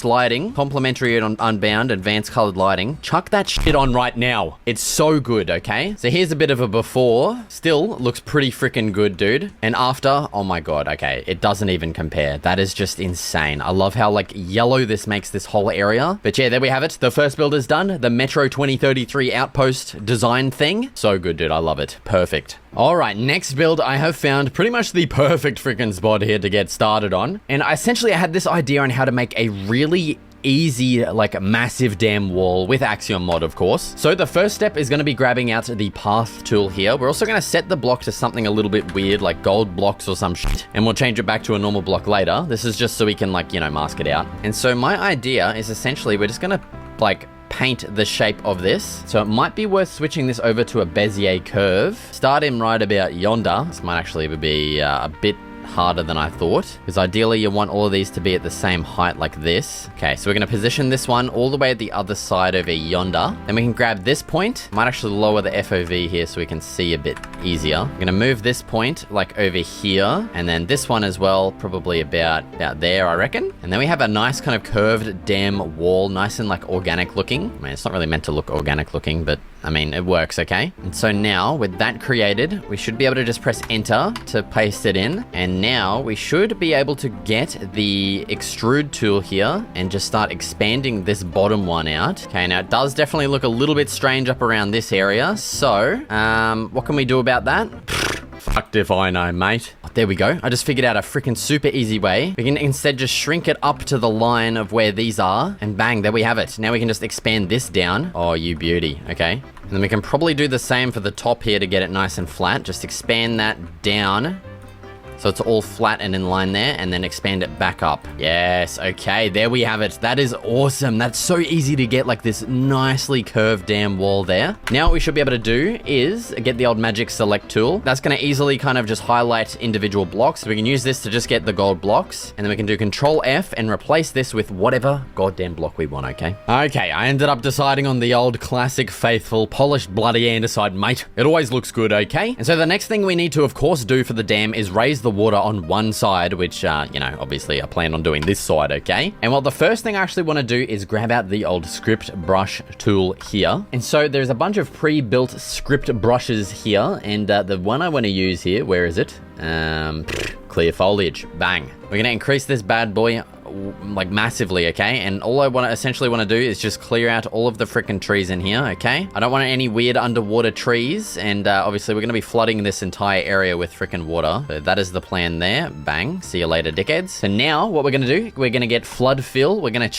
lighting, complementary and unbound, advanced colored lighting. Chuck that shit on right now. It's so good, okay? So here's a bit of a before. Still looks pretty freaking good, dude. And after, oh my god, okay. It doesn't even compare. That is just insane. I love how, like, yellow this makes this whole area. But yeah, there we have it. The first build is done. The Metro 2033 outpost design thing. So good, dude. I love it. Perfect. All right, next build, I have found pretty much the perfect freaking spot here to get started on. And essentially, I had this idea on how to make a really easy, like, massive dam wall with Axiom mod, of course. So the first step is going to be grabbing out the path tool here. We're also going to set the block to something a little bit weird, like gold blocks or some shit, and we'll change it back to a normal block later. This is just so we can, like, you know, mask it out. And so my idea is essentially we're just going to, like, paint the shape of this. So it might be worth switching this over to a Bezier curve. Start him right about yonder. This might actually be a bit harder than I thought, because ideally you want all of these to be at the same height like this. Okay, so we're going to position this one all the way at the other side over yonder. Then we can grab this point. Might actually lower the FOV here so we can see a bit easier. We're going to move this point like over here, and then this one as well, probably about there, I reckon. And then we have a nice kind of curved dam wall, nice and like organic looking. I mean, it's not really meant to look organic looking, but I mean, it works, okay? And so now, with that created, we should be able to just press enter to paste it in. And now we should be able to get the extrude tool here and just start expanding this bottom one out. Okay, now it does definitely look a little bit strange up around this area. So, what can we do about that? Fucked if I know, mate. Oh, there we go. I just figured out a freaking super easy way. We can instead just shrink it up to the line of where these are, and bang, there we have it. Now we can just expand this down. Oh, you beauty. Okay. And then we can probably do the same for the top here to get it nice and flat. Just expand that down so it's all flat and in line there, and then expand it back up. Yes, okay, there we have it. That is awesome. That's so easy to get like this nicely curved dam wall there. Now what we should be able to do is get the old magic select tool. That's gonna easily kind of just highlight individual blocks. So we can use this to just get the gold blocks, and then we can do Control F and replace this with whatever goddamn block we want, okay? Okay, I ended up deciding on the old classic faithful polished bloody andesite, mate. It always looks good, okay? And so the next thing we need to, of course, do for the dam is raise the water on one side, which, you know, obviously I plan on doing this side, okay? And well, the first thing I actually want to do is grab out the old script brush tool here. And so there's a bunch of pre-built script brushes here, and the one I want to use here, where is it? Clear foliage. Bang. We're going to increase this bad boy like massively, okay? And all I essentially want to do is just clear out all of the freaking trees in here, okay? I don't want any weird underwater trees, and obviously we're going to be flooding this entire area with freaking water. So that is the plan there. Bang. See you later, dickheads. So now what we're going to do, we're going to get flood fill. We're going to